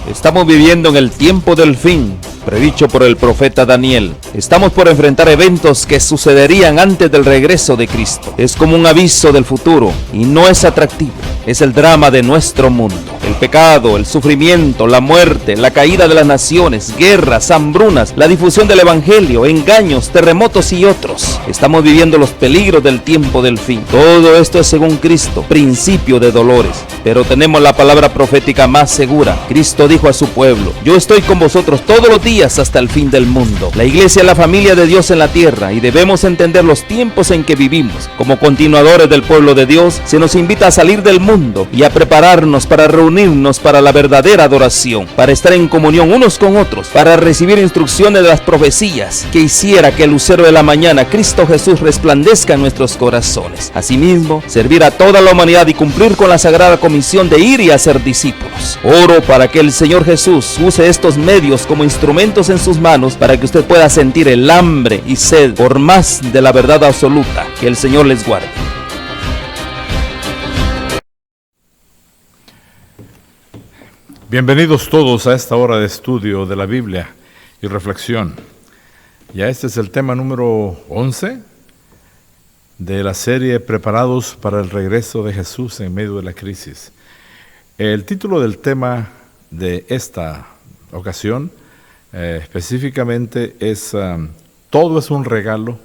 Estamos viviendo en el tiempo del fin, predicho por el profeta Daniel. Estamos por enfrentar eventos que sucederían antes del regreso de Cristo. Es como un aviso del futuro y no es atractivo. Es el drama de nuestro mundo. El pecado, el sufrimiento, la muerte, la caída de las naciones, guerras, hambrunas, la difusión del evangelio, engaños, terremotos y otros. Estamos viviendo los peligros del tiempo del fin. Todo esto es según Cristo, principio de dolores. Pero tenemos la palabra profética más segura. Cristo dijo a su pueblo: yo estoy con vosotros todos los días hasta el fin del mundo. La iglesia es la familia de Dios en la tierra y debemos entender los tiempos en que vivimos. Como continuadores del pueblo de Dios, se nos invita a salir del mundo y a prepararnos para reunirnos para la verdadera adoración, para estar en comunión unos con otros, para recibir instrucciones de las profecías que hiciera que el lucero de la mañana, Cristo Jesús, resplandezca en nuestros corazones. Asimismo, servir a toda la humanidad y cumplir con la sagrada comisión de ir y hacer discípulos. Oro para que el Señor Jesús use estos medios como instrumentos en sus manos para que usted pueda sentir el hambre y sed por más de la verdad absoluta. Que el Señor les guarde. Bienvenidos todos a esta hora de estudio de la Biblia y reflexión. Ya este es el tema número 11 de la serie Preparados para el regreso de Jesús en medio de la crisis. El título del tema de esta ocasión específicamente es Todo es un regalo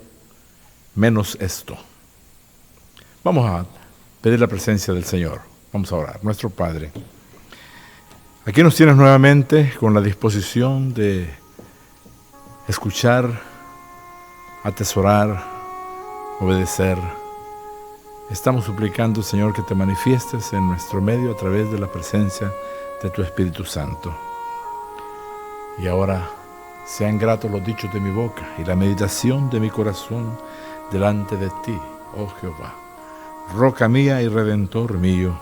menos esto. Vamos a pedir la presencia del Señor. Vamos a orar. Nuestro Padre, aquí nos tienes nuevamente con la disposición de escuchar, atesorar, obedecer. Estamos suplicando, Señor, que te manifiestes en nuestro medio a través de la presencia de tu Espíritu Santo. Y ahora sean gratos los dichos de mi boca y la meditación de mi corazón delante de ti, oh Jehová, roca mía y redentor mío,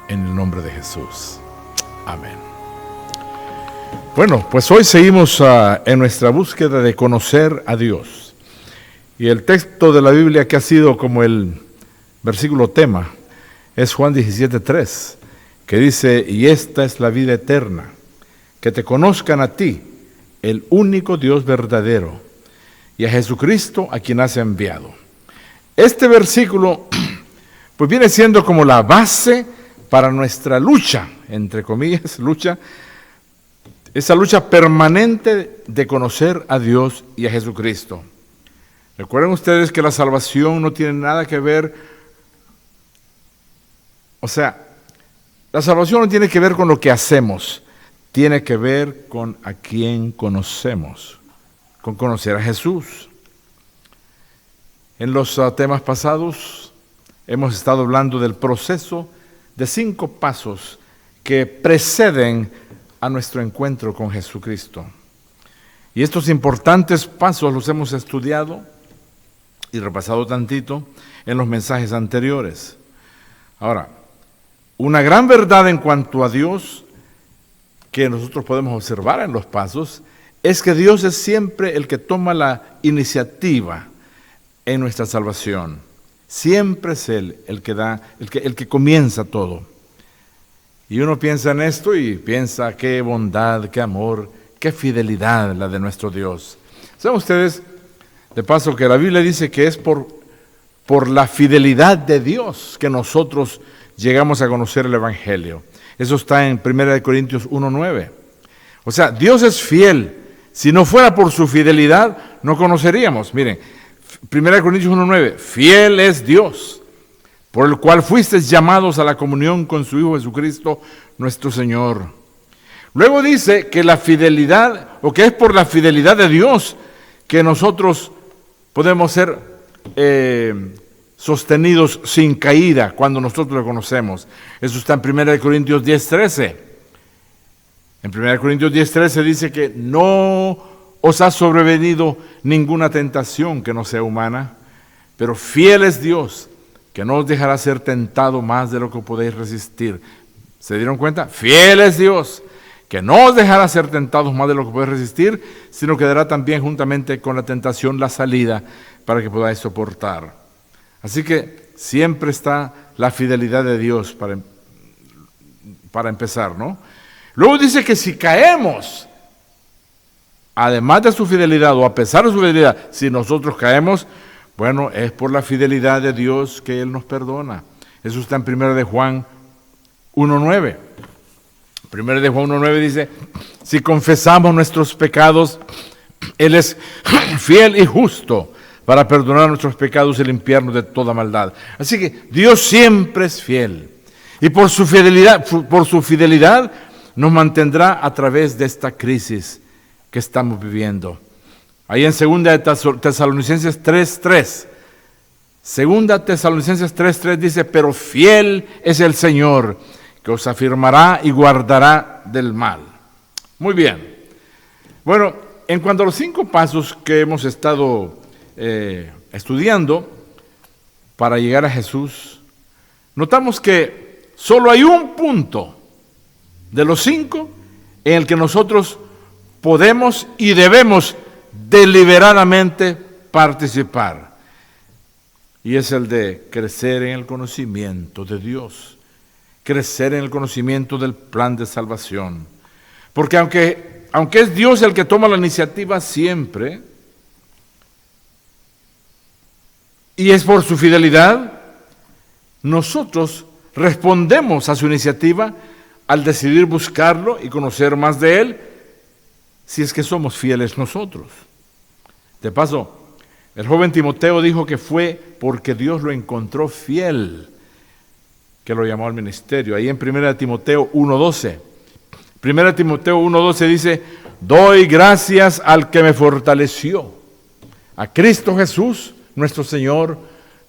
en el nombre de Jesús. Amén. Bueno, pues hoy seguimos en nuestra búsqueda de conocer a Dios. Y el texto de la Biblia que ha sido como el versículo tema es Juan 17:3, que dice: y esta es la vida eterna, que te conozcan a ti, el único Dios verdadero, y a Jesucristo a quien has enviado. Este versículo pues viene siendo como la base para nuestra lucha, entre comillas, esa lucha permanente de conocer a Dios y a Jesucristo. Recuerden ustedes que la salvación no tiene nada que ver, la salvación no tiene que ver con lo que hacemos, tiene que ver con a quién conocemos, con conocer a Jesús. En los temas pasados hemos estado hablando del proceso de 5 pasos que preceden a nuestro encuentro con Jesucristo. Y estos importantes pasos los hemos estudiado y repasado tantito en los mensajes anteriores. Ahora, una gran verdad en cuanto a Dios que nosotros podemos observar en los pasos es que Dios es siempre el que toma la iniciativa en nuestra salvación. Siempre es Él el que da, el que comienza todo. Y uno piensa en esto y piensa qué bondad, qué amor, qué fidelidad la de nuestro Dios. ¿Saben ustedes, de paso, que la Biblia dice que es por la fidelidad de Dios que nosotros llegamos a conocer el Evangelio? Eso está en 1 Corintios 1:9. O sea, Dios es fiel. Si no fuera por su fidelidad, no conoceríamos. Miren, 1 Corintios 1:9, fiel es Dios, por el cual fuisteis llamados a la comunión con su Hijo Jesucristo, nuestro Señor. Luego dice que la fidelidad, o que es por la fidelidad de Dios, que nosotros podemos ser sostenidos sin caída cuando nosotros lo conocemos. Eso está en 1 Corintios 10:13. En 1 Corintios 10:13 dice que no os ha sobrevenido ninguna tentación que no sea humana, pero fiel es Dios, que no os dejará ser tentado más de lo que podéis resistir. ¿Se dieron cuenta? Fiel es Dios, que no os dejará ser tentados más de lo que podéis resistir, sino que dará también juntamente con la tentación la salida para que podáis soportar. Así que siempre está la fidelidad de Dios para empezar, ¿no? Luego dice que si caemos, además de su fidelidad o a pesar de su fidelidad, si nosotros caemos, bueno, es por la fidelidad de Dios que Él nos perdona. Eso está en 1 de Juan 1:9. 1 de Juan 1:9 dice, si confesamos nuestros pecados, Él es fiel y justo para perdonar nuestros pecados y limpiarnos de toda maldad. Así que Dios siempre es fiel. Y por su fidelidad nos mantendrá a través de esta crisis que estamos viviendo. Ahí en 2 Tesalonicenses 3:3. 2 Tesalonicenses 3:3 dice, pero fiel es el Señor, que os afirmará y guardará del mal. Muy bien. Bueno, en cuanto a los 5 pasos que hemos estado estudiando para llegar a Jesús, notamos que solo hay un punto de los 5 en el que nosotros podemos y debemos deliberadamente participar. Y es el de crecer en el conocimiento de Dios, crecer en el conocimiento del plan de salvación. Porque aunque es Dios el que toma la iniciativa siempre, y es por su fidelidad, nosotros respondemos a su iniciativa al decidir buscarlo y conocer más de Él, si es que somos fieles nosotros. De paso, el joven Timoteo dijo que fue porque Dios lo encontró fiel, que lo llamó al ministerio. Ahí en 1 Timoteo 1:12. 1 Timoteo 1:12 dice, doy gracias al que me fortaleció, a Cristo Jesús, nuestro Señor,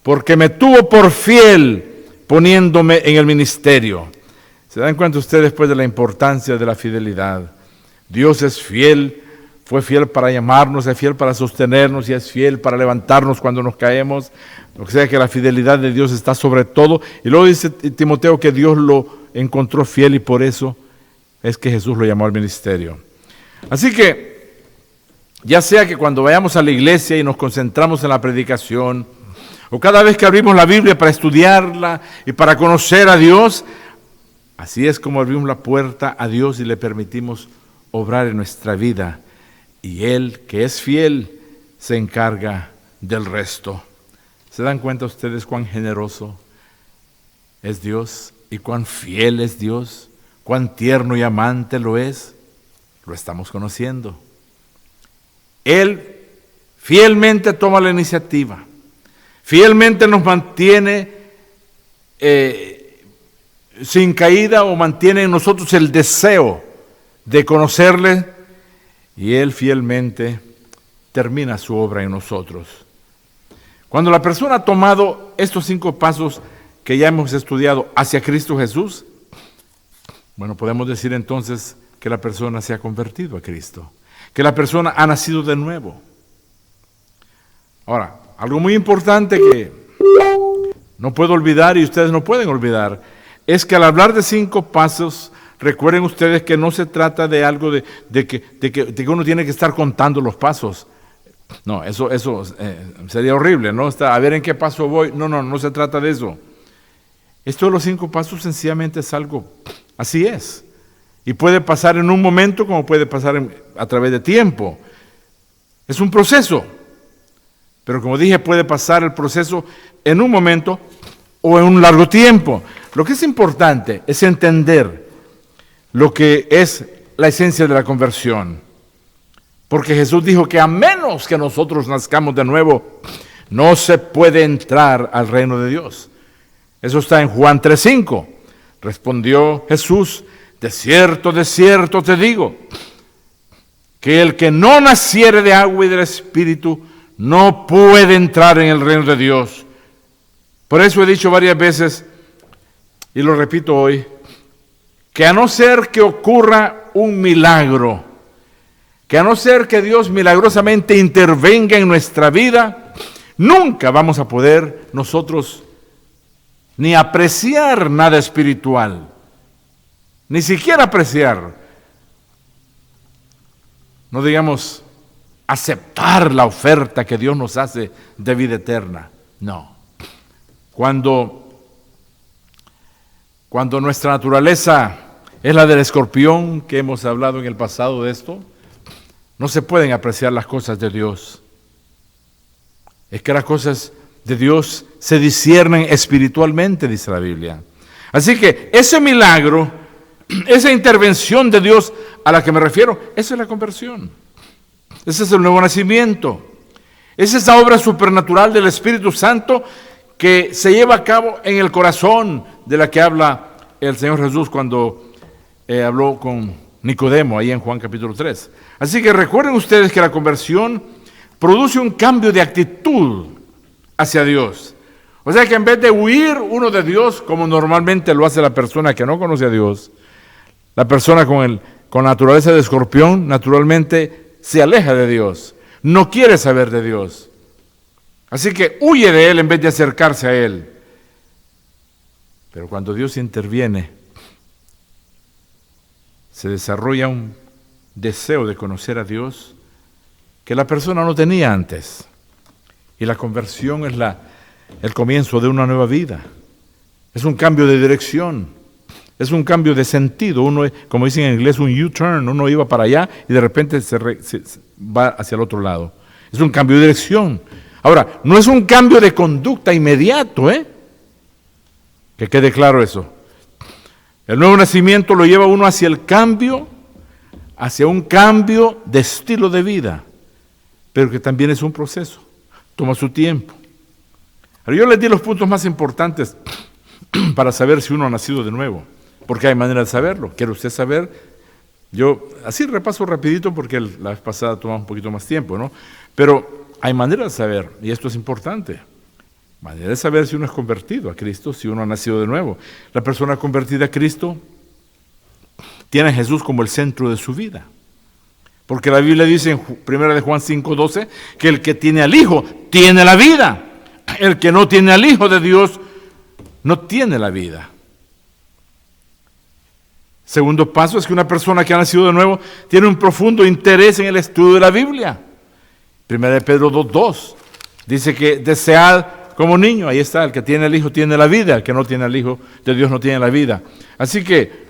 porque me tuvo por fiel poniéndome en el ministerio. ¿Se dan cuenta ustedes después de la importancia de la fidelidad? Dios es fiel, fue fiel para llamarnos, es fiel para sostenernos y es fiel para levantarnos cuando nos caemos. O sea que la fidelidad de Dios está sobre todo. Y luego dice Timoteo que Dios lo encontró fiel y por eso es que Jesús lo llamó al ministerio. Así que, ya sea que cuando vayamos a la iglesia y nos concentramos en la predicación, o cada vez que abrimos la Biblia para estudiarla y para conocer a Dios, así es como abrimos la puerta a Dios y le permitimos obrar en nuestra vida. Y Él, que es fiel, se encarga del resto. ¿Se dan cuenta ustedes cuán generoso es Dios y cuán fiel es Dios? Cuán tierno y amante lo es. Lo estamos conociendo. Él fielmente toma la iniciativa. Fielmente nos mantiene sin caída o mantiene en nosotros el deseo de conocerle, y Él fielmente termina su obra en nosotros. Cuando la persona ha tomado estos 5 pasos que ya hemos estudiado hacia Cristo Jesús, bueno, podemos decir entonces que la persona se ha convertido a Cristo, que la persona ha nacido de nuevo. Ahora, algo muy importante que no puedo olvidar y ustedes no pueden olvidar, es que al hablar de 5 pasos, recuerden ustedes que no se trata de algo de que uno tiene que estar contando los pasos. No, eso sería horrible, ¿no? A ver en qué paso voy. No se trata de eso. Esto de los 5 pasos sencillamente es algo, así es. Y puede pasar en un momento como puede pasar a través de tiempo. Es un proceso. Pero como dije, puede pasar el proceso en un momento o en un largo tiempo. Lo que es importante es entender lo que es la esencia de la conversión. Porque Jesús dijo que a menos que nosotros nazcamos de nuevo, no se puede entrar al reino de Dios. Eso está en Juan 3:5. Respondió Jesús, de cierto te digo, que el que no naciere de agua y del Espíritu no puede entrar en el reino de Dios. Por eso he dicho varias veces, y lo repito hoy, que a no ser que ocurra un milagro, que a no ser que Dios milagrosamente intervenga en nuestra vida, nunca vamos a poder nosotros ni apreciar nada espiritual, ni siquiera apreciar, no digamos aceptar la oferta que Dios nos hace de vida eterna. No. Cuando nuestra naturaleza es la del escorpión, que hemos hablado en el pasado de esto. No se pueden apreciar las cosas de Dios. Es que las cosas de Dios se disciernen espiritualmente, dice la Biblia. Así que ese milagro, esa intervención de Dios a la que me refiero, esa es la conversión. Ese es el nuevo nacimiento. Es esa obra supernatural del Espíritu Santo que se lleva a cabo en el corazón, de la que habla el Señor Jesús cuando habló con Nicodemo, ahí en Juan capítulo 3. Así que recuerden ustedes que la conversión produce un cambio de actitud hacia Dios. O sea que en vez de huir uno de Dios, como normalmente lo hace la persona que no conoce a Dios, la persona con naturaleza de escorpión, naturalmente se aleja de Dios, no quiere saber de Dios. Así que huye de Él en vez de acercarse a Él. Pero cuando Dios interviene, se desarrolla un deseo de conocer a Dios que la persona no tenía antes. Y la conversión es el comienzo de una nueva vida. Es un cambio de dirección. Es un cambio de sentido. Uno, como dicen en inglés, un U-turn. Uno iba para allá y de repente se va hacia el otro lado. Es un cambio de dirección. Ahora, no es un cambio de conducta inmediato, que quede claro eso. El nuevo nacimiento lo lleva uno hacia el cambio, hacia un cambio de estilo de vida, pero que también es un proceso, toma su tiempo. Ahora, yo les di los puntos más importantes para saber si uno ha nacido de nuevo, porque hay manera de saberlo. ¿Quiere usted saber? Yo así repaso rapidito porque la vez pasada tomamos un poquito más tiempo, ¿no? Pero hay manera de saber, y esto es importante. Manera de saber si uno es convertido a Cristo, si uno ha nacido de nuevo. La persona convertida a Cristo tiene a Jesús como el centro de su vida. Porque la Biblia dice en 1 de Juan 5:12 que el que tiene al Hijo tiene la vida. El que no tiene al Hijo de Dios no tiene la vida. Segundo paso es que una persona que ha nacido de nuevo tiene un profundo interés en el estudio de la Biblia. 1 de Pedro 2:2 dice que desead como niño, ahí está, el que tiene el Hijo tiene la vida, el que no tiene el Hijo de Dios no tiene la vida. Así que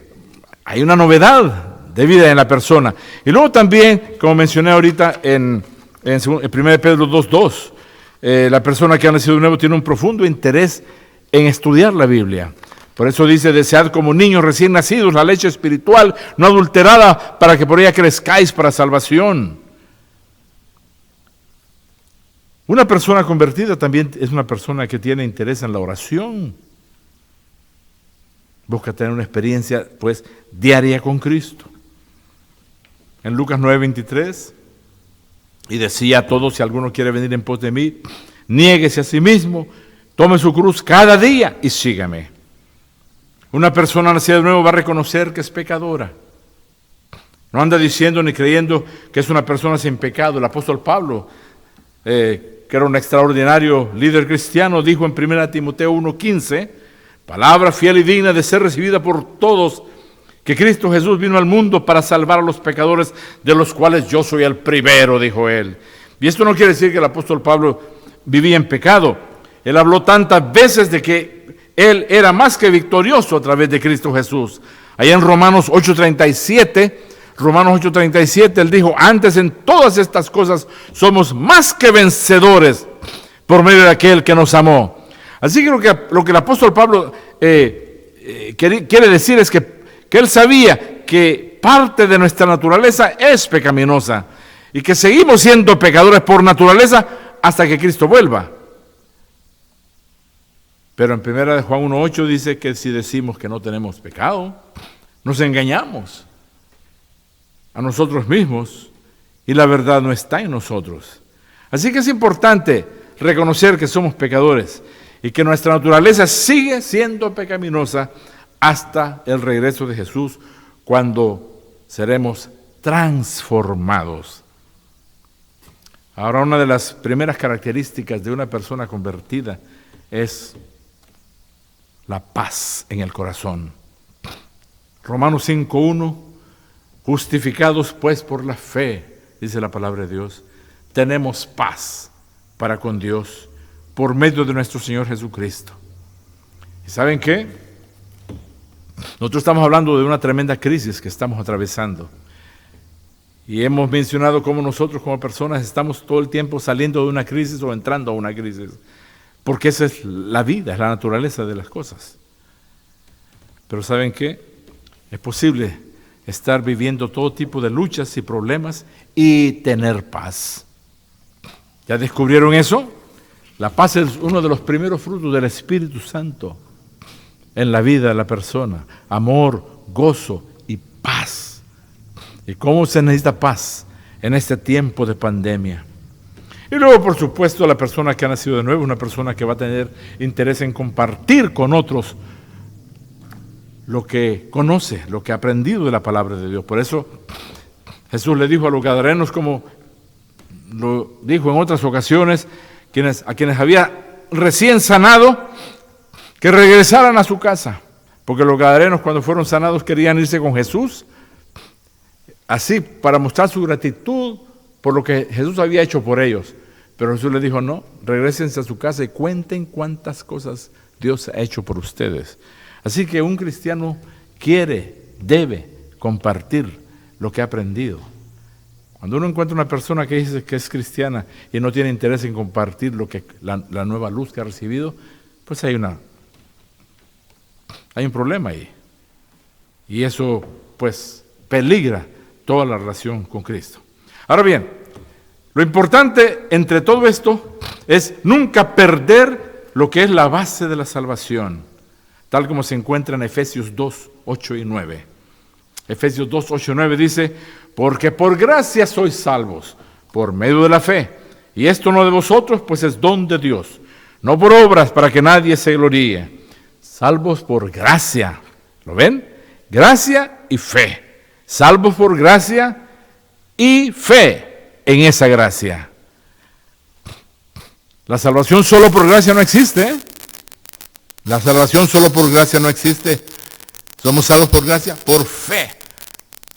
hay una novedad de vida en la persona. Y luego también, como mencioné ahorita en 1 de Pedro 2:2, la persona que ha nacido de nuevo tiene un profundo interés en estudiar la Biblia. Por eso dice, desead como niños recién nacidos la leche espiritual, no adulterada, para que por ella crezcáis para salvación. Una persona convertida también es una persona que tiene interés en la oración. Busca tener una experiencia, pues, diaria con Cristo. En Lucas 9:23, y decía a todos, si alguno quiere venir en pos de mí, niéguese a sí mismo, tome su cruz cada día y sígame. Una persona nacida de nuevo va a reconocer que es pecadora. No anda diciendo ni creyendo que es una persona sin pecado. El apóstol Pablo, que era un extraordinario líder cristiano, dijo en 1 Timoteo 1:15, palabra fiel y digna de ser recibida por todos, que Cristo Jesús vino al mundo para salvar a los pecadores, de los cuales yo soy el primero, dijo él. Y esto no quiere decir que el apóstol Pablo vivía en pecado. Él habló tantas veces de que él era más que victorioso a través de Cristo Jesús. Allá en Romanos 8:37, él dijo, antes en todas estas cosas somos más que vencedores por medio de aquel que nos amó. Así que lo que el apóstol Pablo quiere decir es que él sabía que parte de nuestra naturaleza es pecaminosa y que seguimos siendo pecadores por naturaleza hasta que Cristo vuelva. Pero en 1 de Juan 1:8 dice que si decimos que no tenemos pecado, nos engañamos a nosotros mismos y la verdad no está en nosotros. Así que es importante reconocer que somos pecadores y que nuestra naturaleza sigue siendo pecaminosa hasta el regreso de Jesús, cuando seremos transformados. Ahora, una de las primeras características de una persona convertida es la paz en el corazón. Romanos 5:1, justificados pues por la fe, dice la palabra de Dios, tenemos paz para con Dios por medio de nuestro Señor Jesucristo. ¿Y saben qué? Nosotros estamos hablando de una tremenda crisis que estamos atravesando. Y hemos mencionado cómo nosotros como personas estamos todo el tiempo saliendo de una crisis o entrando a una crisis. Porque esa es la vida, es la naturaleza de las cosas. Pero ¿saben qué? Es posible estar viviendo todo tipo de luchas y problemas y tener paz. ¿Ya descubrieron eso? La paz es uno de los primeros frutos del Espíritu Santo en la vida de la persona. Amor, gozo y paz. ¿Y cómo se necesita paz en este tiempo de pandemia? Y luego, por supuesto, la persona que ha nacido de nuevo es una persona que va a tener interés en compartir con otros lo que conoce, lo que ha aprendido de la palabra de Dios. Por eso Jesús le dijo a los gadarenos, como lo dijo en otras ocasiones, a quienes había recién sanado, que regresaran a su casa, porque los gadarenos cuando fueron sanados querían irse con Jesús, así para mostrar su gratitud por lo que Jesús había hecho por ellos. Pero Jesús les dijo, no, regrésense a su casa y cuenten cuántas cosas Dios ha hecho por ustedes. Así que un cristiano debe compartir lo que ha aprendido. Cuando uno encuentra una persona que dice que es cristiana y no tiene interés en compartir la nueva luz que ha recibido, pues hay un problema ahí. Y eso pues peligra toda la relación con Cristo. Ahora bien, lo importante entre todo esto es nunca perder lo que es la base de la salvación, tal como se encuentra en Efesios 2, 8 y 9. Efesios 2, 8 y 9 dice, porque por gracia sois salvos, por medio de la fe, y esto no de vosotros, pues es don de Dios, no por obras para que nadie se gloríe, salvos por gracia. ¿Lo ven? Gracia y fe. Salvos por gracia y fe en esa gracia. La salvación solo por gracia no existe, ¿eh? La salvación solo por gracia no existe. Somos salvos por gracia, por fe.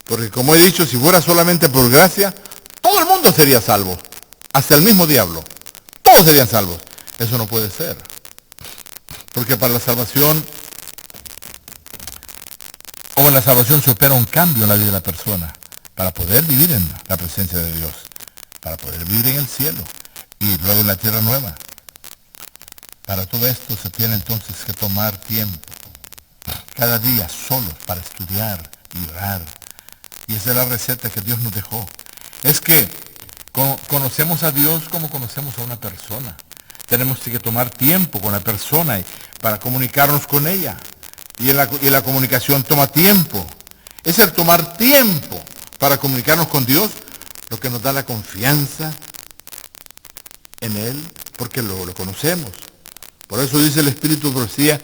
Porque como he dicho, si fuera solamente por gracia, todo el mundo sería salvo. Hasta el mismo diablo. Todos serían salvos. Eso no puede ser. Porque para la salvación, o en la salvación se opera un cambio en la vida de la persona. Para poder vivir en la presencia de Dios. Para poder vivir en el cielo. Y luego en la tierra nueva. Para todo esto se tiene entonces que tomar tiempo, cada día solos para estudiar y orar. Y esa es la receta que Dios nos dejó. Es que conocemos a Dios como conocemos a una persona. Tenemos que tomar tiempo con la persona para comunicarnos con ella. Y la comunicación toma tiempo. Es el tomar tiempo para comunicarnos con Dios lo que nos da la confianza en Él, porque lo conocemos. Por eso dice el Espíritu de Profecía,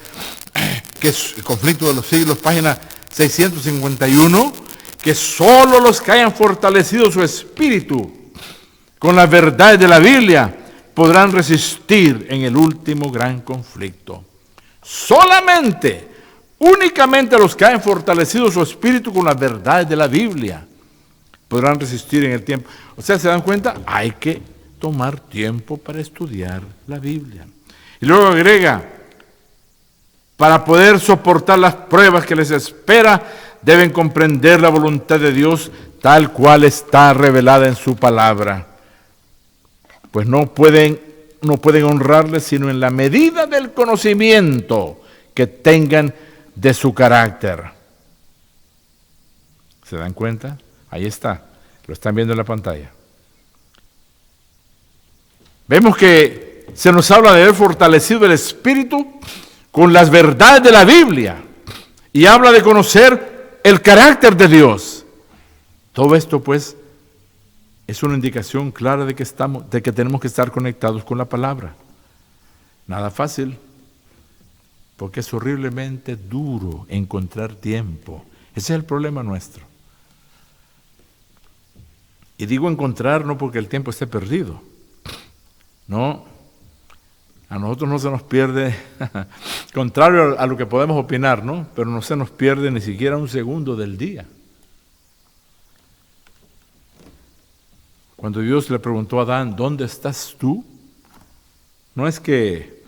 que es el conflicto de los siglos, página 651, que solo los que hayan fortalecido su espíritu con la verdad de la Biblia podrán resistir en el último gran conflicto. Solamente, únicamente los que hayan fortalecido su espíritu con la verdad de la Biblia podrán resistir en el tiempo. O sea, ¿se dan cuenta? Hay que tomar tiempo para estudiar la Biblia. Y luego agrega, para poder soportar las pruebas que les espera, deben comprender la voluntad de Dios tal cual está revelada en su palabra. Pues no pueden honrarle sino en la medida del conocimiento que tengan de su carácter. ¿Se dan cuenta? Ahí está, lo están viendo en la pantalla. Vemos que se nos habla de haber fortalecido el espíritu con las verdades de la Biblia y habla de conocer el carácter de Dios. Todo esto pues es una indicación clara de que tenemos que estar conectados con la palabra. Nada fácil, porque es horriblemente duro encontrar tiempo. Ese es el problema nuestro. Y digo encontrar no porque el tiempo esté perdido. No, a nosotros no se nos pierde, contrario a lo que podemos opinar, ¿no? Pero no se nos pierde ni siquiera un segundo del día. Cuando Dios le preguntó a Adán, ¿dónde estás tú? No es que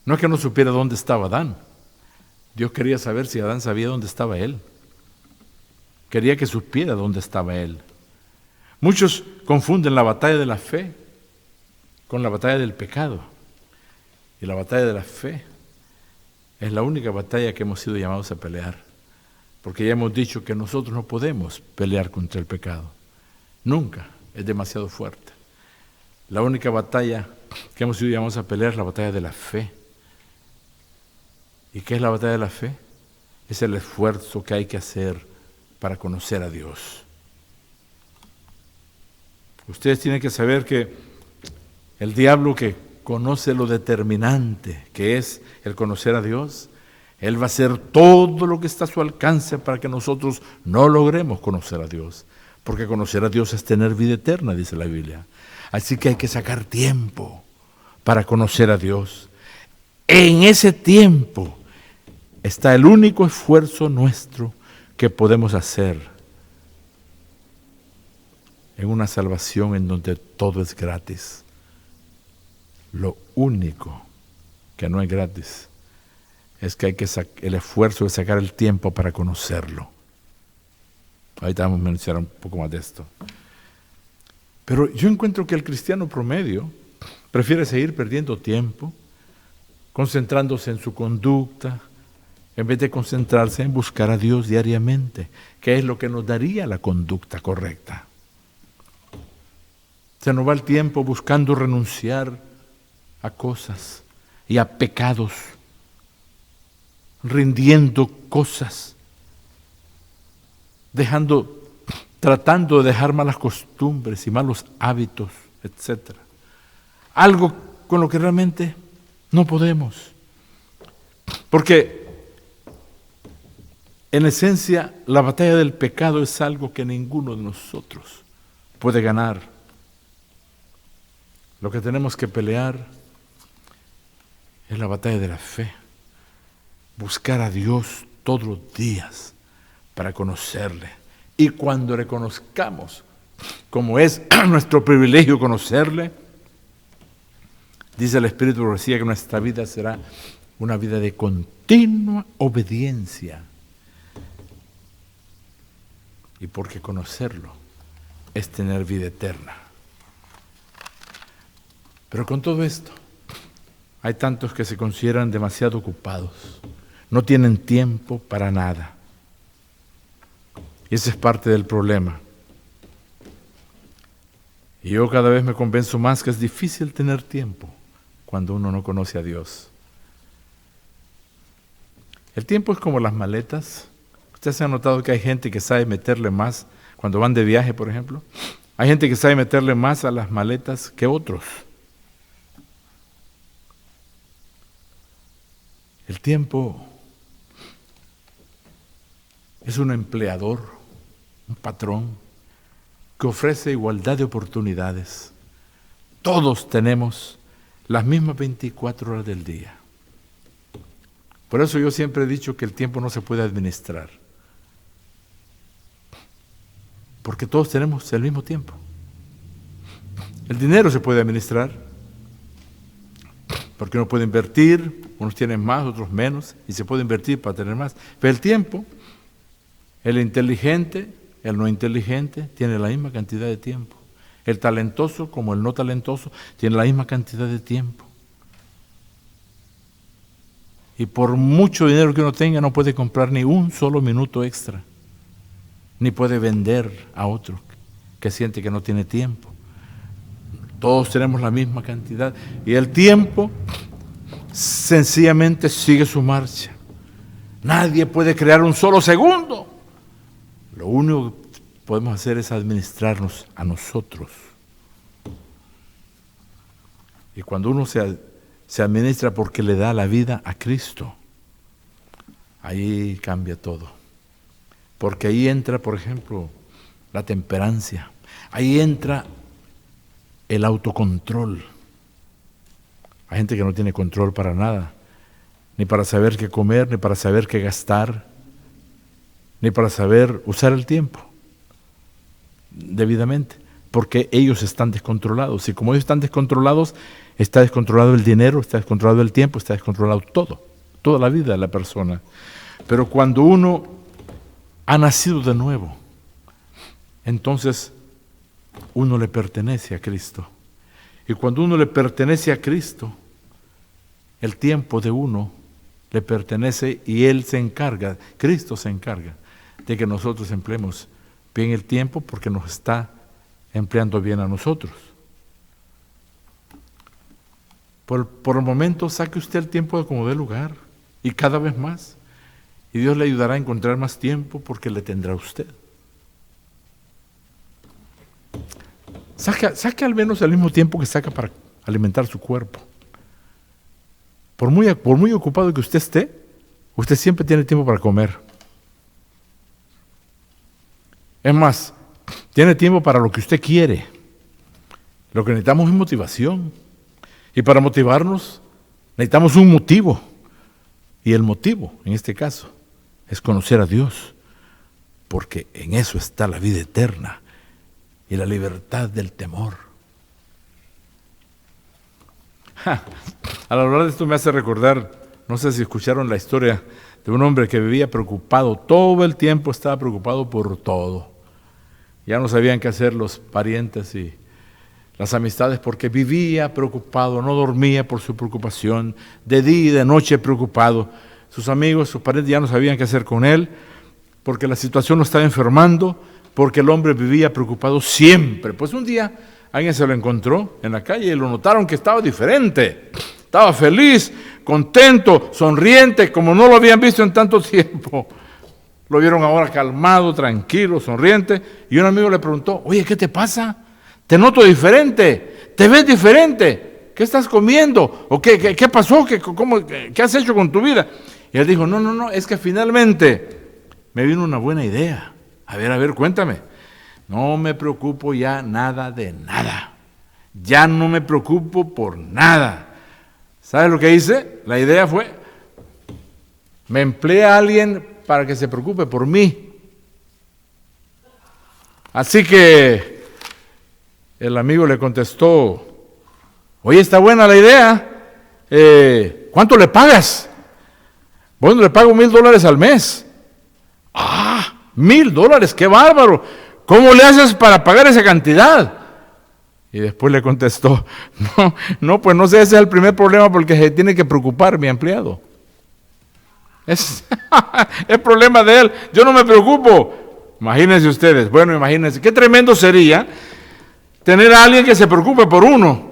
no supiera dónde estaba Adán. Dios quería saber si Adán sabía dónde estaba él. Quería que supiera dónde estaba él. Muchos confunden la batalla de la fe con la batalla del pecado. Y la batalla de la fe es la única batalla que hemos sido llamados a pelear. Porque ya hemos dicho que nosotros no podemos pelear contra el pecado. Nunca, es demasiado fuerte. La única batalla que hemos sido llamados a pelear es la batalla de la fe. ¿Y qué es la batalla de la fe? Es el esfuerzo que hay que hacer para conocer a Dios. Ustedes tienen que saber que el diablo, que conoce lo determinante que es el conocer a Dios, él va a hacer todo lo que está a su alcance para que nosotros no logremos conocer a Dios. Porque conocer a Dios es tener vida eterna, dice la Biblia. Así que hay que sacar tiempo para conocer a Dios. En ese tiempo está el único esfuerzo nuestro que podemos hacer en una salvación en donde todo es gratis. Lo único que no es gratis es que hay que el esfuerzo de sacar el tiempo para conocerlo. Ahorita vamos a mencionar un poco más de esto. Pero yo encuentro que el cristiano promedio prefiere seguir perdiendo tiempo, concentrándose en su conducta, en vez de concentrarse en buscar a Dios diariamente, que es lo que nos daría la conducta correcta. Se nos va el tiempo buscando renunciar a cosas y a pecados, rindiendo cosas, tratando de dejar malas costumbres y malos hábitos, etc. Algo con lo que realmente no podemos. Porque en esencia la batalla del pecado es algo que ninguno de nosotros puede ganar. Lo que tenemos que pelear es la batalla de la fe. Buscar a Dios todos los días para conocerle. Y cuando le conozcamos, como es nuestro privilegio conocerle, dice el Espíritu de Profecía que nuestra vida será una vida de continua obediencia. Y porque conocerlo es tener vida eterna. Pero con todo esto, hay tantos que se consideran demasiado ocupados. No tienen tiempo para nada. Y ese es parte del problema. Y yo cada vez me convenzo más que es difícil tener tiempo cuando uno no conoce a Dios. El tiempo es como las maletas. Ustedes se han notado que hay gente que sabe meterle más, cuando van de viaje, por ejemplo. Hay gente que sabe meterle más a las maletas que otros. El tiempo es un empleador, un patrón, que ofrece igualdad de oportunidades. Todos tenemos las mismas 24 horas del día. Por eso yo siempre he dicho que el tiempo no se puede administrar. Porque todos tenemos el mismo tiempo. El dinero se puede administrar. Porque uno puede invertir, unos tienen más, otros menos, y se puede invertir para tener más. Pero el tiempo, el inteligente, el no inteligente, tiene la misma cantidad de tiempo. El talentoso como el no talentoso tiene la misma cantidad de tiempo. Y por mucho dinero que uno tenga, no puede comprar ni un solo minuto extra. Ni puede vender a otro que siente que no tiene tiempo. Todos tenemos la misma cantidad. Y el tiempo sencillamente sigue su marcha. Nadie puede crear un solo segundo. Lo único que podemos hacer es administrarnos a nosotros. Y cuando uno se administra porque le da la vida a Cristo, ahí cambia todo. Porque ahí entra, por ejemplo, la temperancia. Ahí entra el autocontrol. Hay gente que no tiene control para nada, ni para saber qué comer, ni para saber qué gastar, ni para saber usar el tiempo debidamente, porque ellos están descontrolados. Y como ellos están descontrolados, está descontrolado el dinero, está descontrolado el tiempo, está descontrolado todo. toda la vida de la persona. Pero cuando uno ha nacido de nuevo, entonces uno le pertenece a Cristo. Y cuando uno le pertenece a Cristo, el tiempo de uno le pertenece y Él se encarga, Cristo se encarga de que nosotros empleemos bien el tiempo porque nos está empleando bien a nosotros. Por el momento saque usted el tiempo como dé lugar y cada vez más. Y Dios le ayudará a encontrar más tiempo porque le tendrá a usted. Saque al menos el mismo tiempo que saca para alimentar su cuerpo. Por muy ocupado que usted esté, usted siempre tiene tiempo para comer. Es más, tiene tiempo para lo que usted quiere. Lo que necesitamos es motivación. Y para motivarnos necesitamos un motivo. Y el motivo, en este caso, es conocer a Dios. Porque en eso está la vida eterna y la libertad del temor. Al hablar de esto me hace recordar, no sé si escucharon la historia de un hombre que vivía preocupado, todo el tiempo estaba preocupado por todo. Ya no sabían qué hacer los parientes y las amistades porque vivía preocupado, no dormía por su preocupación, de día y de noche preocupado. Sus amigos, sus parientes ya no sabían qué hacer con él porque la situación lo estaba enfermando, porque el hombre vivía preocupado siempre. Pues un día alguien se lo encontró en la calle y lo notaron que estaba diferente. Estaba feliz, contento, sonriente, como no lo habían visto en tanto tiempo. Lo vieron ahora calmado, tranquilo, sonriente. Y un amigo le preguntó, oye, ¿qué te pasa? Te noto diferente, te ves diferente. ¿Qué estás comiendo? ¿O qué pasó? ¿Qué has hecho con tu vida? Y él dijo, no, es que finalmente me vino una buena idea. A ver, cuéntame. No me preocupo ya nada de nada. Ya no me preocupo por nada. ¿Sabes lo que hice? La idea fue, me empleé a alguien para que se preocupe por mí. Así que el amigo le contestó, oye, está buena la idea. ¿Cuánto le pagas? Bueno, le pago $1,000 al mes. $1,000, qué bárbaro. ¿Cómo le haces para pagar esa cantidad? Y después le contestó, pues no sé, ese es el primer problema porque se tiene que preocupar mi empleado. Es el problema de él, yo no me preocupo. Imagínense ustedes, imagínense, qué tremendo sería tener a alguien que se preocupe por uno.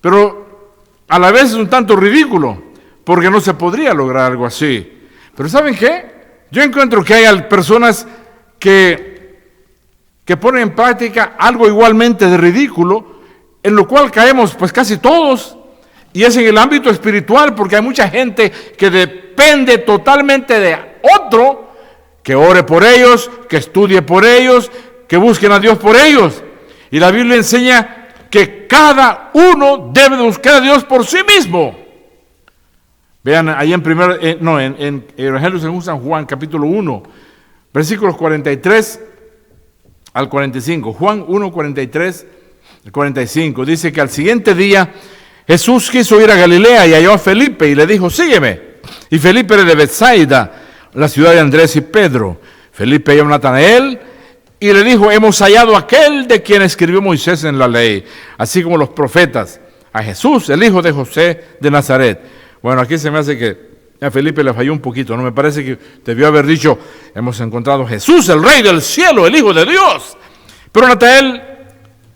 Pero a la vez es un tanto ridículo, porque no se podría lograr algo así. Pero ¿saben qué? Yo encuentro que hay personas que ponen en práctica algo igualmente de ridículo, en lo cual caemos pues casi todos, y es en el ámbito espiritual, porque hay mucha gente que depende totalmente de otro, que ore por ellos, que estudie por ellos, que busquen a Dios por ellos. Y la Biblia enseña que cada uno debe buscar a Dios por sí mismo. Vean ahí en Evangelio según San Juan, capítulo 1, versículos 43 al 45. Juan 1, 43 al 45. Dice que al siguiente día Jesús quiso ir a Galilea y halló a Felipe y le dijo, sígueme. Y Felipe era de Betsaida, la ciudad de Andrés y Pedro. Felipe halló a Natanael y le dijo, hemos hallado a aquel de quien escribió Moisés en la ley, así como los profetas, a Jesús, el hijo de José de Nazaret. Bueno, aquí se me hace que a Felipe le falló un poquito, ¿no? Me parece que debió haber dicho, hemos encontrado a Jesús, el Rey del cielo, el Hijo de Dios. Pero Natanael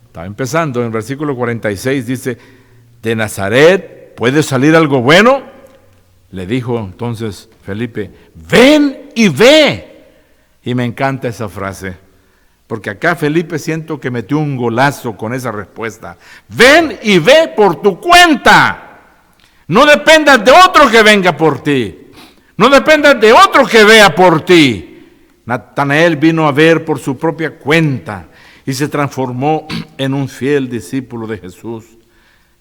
estaba empezando, en el versículo 46 dice, ¿de Nazaret puede salir algo bueno? Le dijo entonces Felipe, ven y ve. Y me encanta esa frase, porque acá Felipe siento que metió un golazo con esa respuesta. Ven y ve por tu cuenta. No dependas de otro que venga por ti. No dependas de otro que vea por ti. Natanael vino a ver por su propia cuenta y se transformó en un fiel discípulo de Jesús.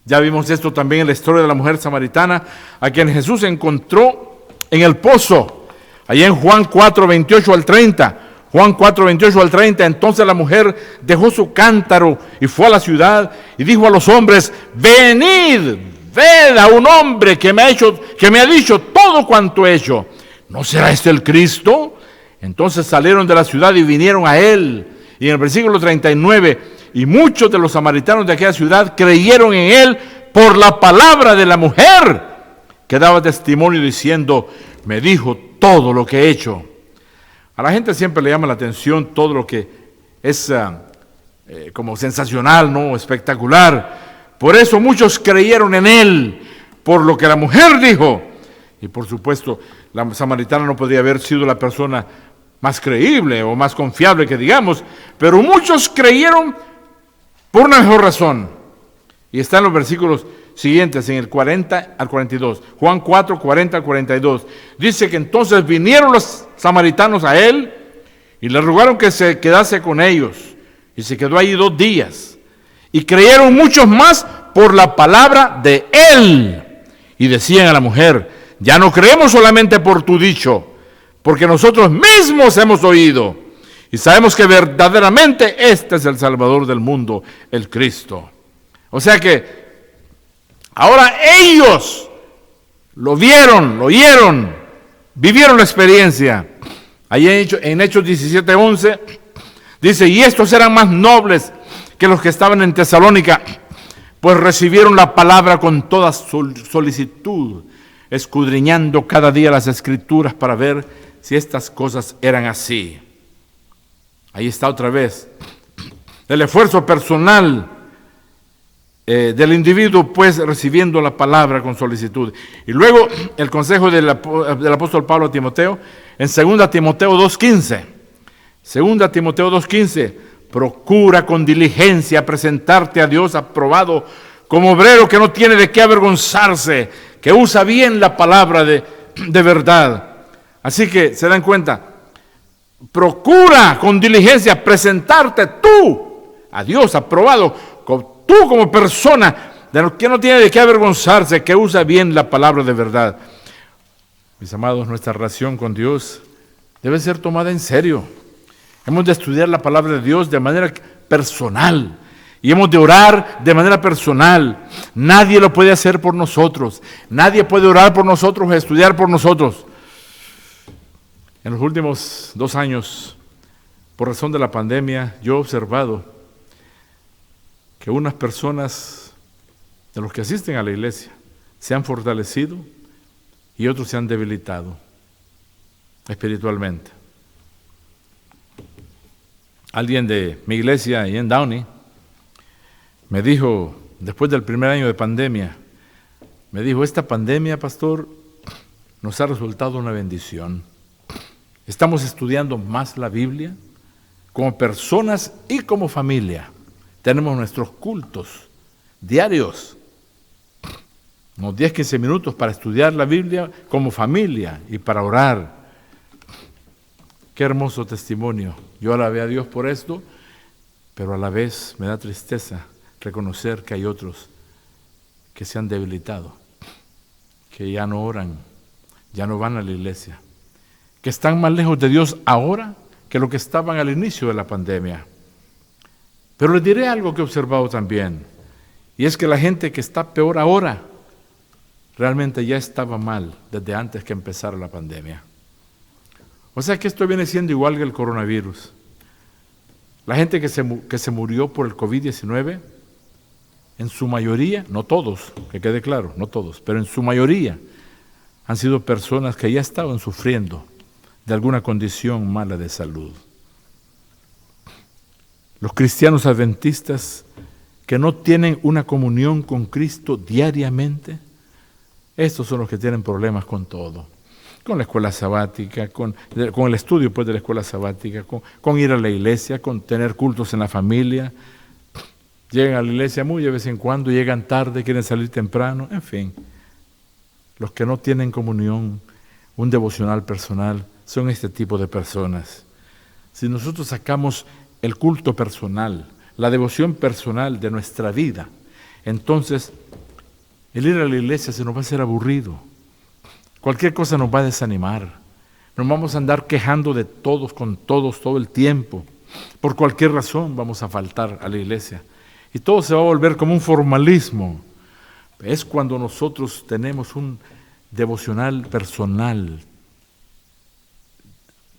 Ya vimos esto también en la historia de la mujer samaritana, a quien Jesús encontró en el pozo, allá en Juan 4, 28 al 30. Juan 4, 28 al 30, entonces la mujer dejó su cántaro y fue a la ciudad y dijo a los hombres, venid, ved a un hombre que me ha dicho todo cuanto he hecho. ¿No será este el Cristo? Entonces salieron de la ciudad y vinieron a él. Y en el versículo 39, y muchos de los samaritanos de aquella ciudad creyeron en él por la palabra de la mujer, que daba testimonio diciendo, me dijo todo lo que he hecho. A la gente siempre le llama la atención todo lo que es como sensacional, ¿no? Espectacular. Por eso muchos creyeron en él, por lo que la mujer dijo. Y por supuesto, la samaritana no podría haber sido la persona más creíble o más confiable que digamos, pero muchos creyeron por una mejor razón. Y está en los versículos siguientes, en el 40 al 42. Juan 4, 40 al 42. Dice que entonces vinieron los samaritanos a él y le rogaron que se quedase con ellos. Y se quedó allí 2 días. Y creyeron muchos más por la palabra de él. Y decían a la mujer, ya no creemos solamente por tu dicho, porque nosotros mismos hemos oído y sabemos que verdaderamente este es el Salvador del mundo, el Cristo. O sea que ahora ellos lo vieron, lo oyeron, vivieron la experiencia. Ahí en Hechos 17:11 dice, y estos eran más nobles que los que estaban en Tesalónica, pues recibieron la palabra con toda solicitud, escudriñando cada día las Escrituras para ver si estas cosas eran así. Ahí está otra vez el esfuerzo personal del individuo, pues recibiendo la palabra con solicitud. Y luego el consejo del apóstol Pablo a Timoteo, en 2 Timoteo 2:15. 2 Timoteo 2:15, procura con diligencia presentarte a Dios aprobado como obrero que no tiene de qué avergonzarse, que usa bien la palabra de verdad. Así que se dan cuenta, procura con diligencia presentarte tú a Dios aprobado, tú como persona que no tiene de qué avergonzarse, que usa bien la palabra de verdad. Mis amados, nuestra relación con Dios debe ser tomada en serio. Hemos de estudiar la palabra de Dios de manera personal y hemos de orar de manera personal. Nadie lo puede hacer por nosotros. Nadie puede orar por nosotros, estudiar por nosotros. En los últimos 2 años, por razón de la pandemia, yo he observado que unas personas de los que asisten a la iglesia se han fortalecido y otros se han debilitado espiritualmente. Alguien de mi iglesia ahí en Downey me dijo, después del primer año de pandemia, me dijo, esta pandemia, pastor, nos ha resultado una bendición. Estamos estudiando más la Biblia como personas y como familia. Tenemos nuestros cultos diarios, unos 10-15 minutos para estudiar la Biblia como familia y para orar. Qué hermoso testimonio. Yo alabé a Dios por esto, pero a la vez me da tristeza reconocer que hay otros que se han debilitado, que ya no oran, ya no van a la iglesia, que están más lejos de Dios ahora que lo que estaban al inicio de la pandemia. Pero les diré algo que he observado también, y es que la gente que está peor ahora, realmente ya estaba mal desde antes que empezara la pandemia. O sea que esto viene siendo igual que el coronavirus. La gente que se murió por el COVID-19, en su mayoría, no todos, que quede claro, no todos, pero en su mayoría han sido personas que ya estaban sufriendo de alguna condición mala de salud. Los cristianos adventistas que no tienen una comunión con Cristo diariamente, estos son los que tienen problemas con todo. Con la escuela sabática, con el estudio pues, de la escuela sabática, con ir a la iglesia, con tener cultos en la familia. Llegan a la iglesia muy de vez en cuando, llegan tarde, quieren salir temprano, en fin. Los que no tienen comunión, un devocional personal, son este tipo de personas. Si nosotros sacamos el culto personal, la devoción personal de nuestra vida, entonces el ir a la iglesia se nos va a hacer aburrido. Cualquier cosa nos va a desanimar. Nos vamos a andar quejando de todos, con todos, todo el tiempo. Por cualquier razón vamos a faltar a la iglesia. Y todo se va a volver como un formalismo. Es cuando nosotros tenemos un devocional personal,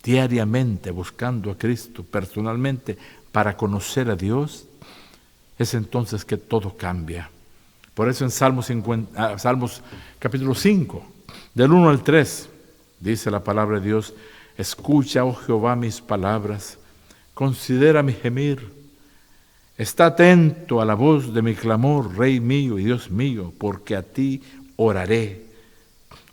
diariamente buscando a Cristo personalmente para conocer a Dios, es entonces que todo cambia. Por eso en Salmos capítulo 5, del 1 al 3, dice la palabra de Dios: escucha, oh Jehová, mis palabras, considera mi gemir, está atento a la voz de mi clamor, Rey mío y Dios mío, porque a ti oraré.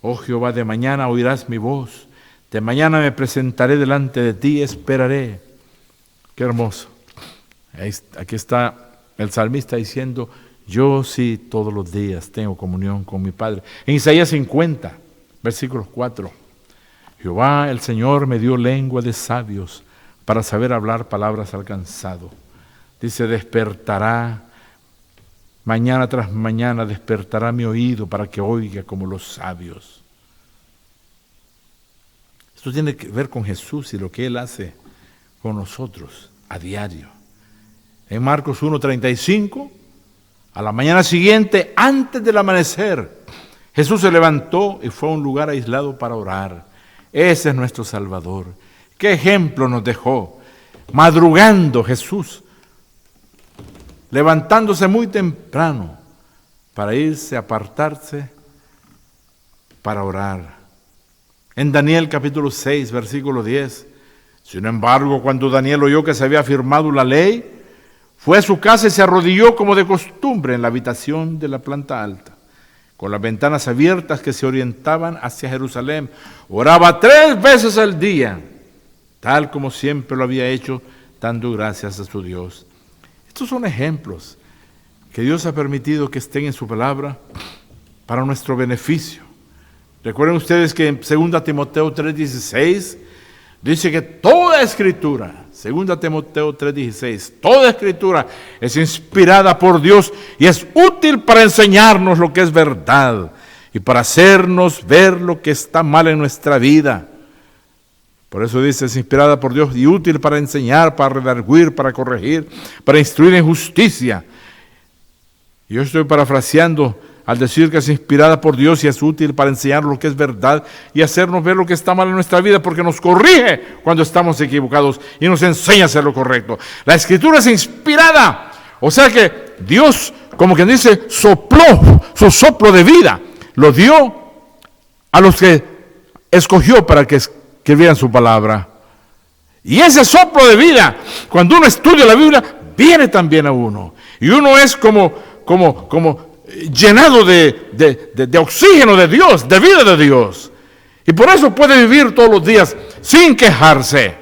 Oh Jehová, de mañana oirás mi voz, de mañana me presentaré delante de ti, esperaré. Qué hermoso. Aquí está el salmista diciendo: yo sí todos los días tengo comunión con mi Padre. En Isaías 50, versículos 4. Jehová el Señor me dio lengua de sabios para saber hablar palabras al cansado. Dice: despertará, mañana tras mañana despertará mi oído para que oiga como los sabios. Esto tiene que ver con Jesús y lo que Él hace con nosotros a diario. En Marcos 1:35, a la mañana siguiente, antes del amanecer, Jesús se levantó y fue a un lugar aislado para orar. Ese es nuestro Salvador. ¿Qué ejemplo nos dejó? Madrugando Jesús, levantándose muy temprano para irse a apartarse para orar. En Daniel capítulo 6, versículo 10, sin embargo, cuando Daniel oyó que se había firmado la ley, fue a su casa y se arrodilló como de costumbre en la habitación de la planta alta, con las ventanas abiertas que se orientaban hacia Jerusalén. Oraba 3 veces al día, tal como siempre lo había hecho, dando gracias a su Dios. Estos son ejemplos que Dios ha permitido que estén en su palabra para nuestro beneficio. Recuerden ustedes que en 2 Timoteo 3:16 dice que toda escritura, 2 Timoteo 3:16, toda escritura es inspirada por Dios y es útil para enseñarnos lo que es verdad y para hacernos ver lo que está mal en nuestra vida. Por eso dice: es inspirada por Dios y útil para enseñar, para redarguir, para corregir, para instruir en justicia. Yo estoy parafraseando al decir que es inspirada por Dios y es útil para enseñar lo que es verdad y hacernos ver lo que está mal en nuestra vida, porque nos corrige cuando estamos equivocados y nos enseña a hacer lo correcto. La Escritura es inspirada, o sea que Dios, como quien dice, sopló su soplo de vida, lo dio a los que escogió para que escribieran su palabra. Y ese soplo de vida, cuando uno estudia la Biblia, viene también a uno. Y uno es como llenado de oxígeno de Dios, de vida de Dios. Y por eso puede vivir todos los días sin quejarse.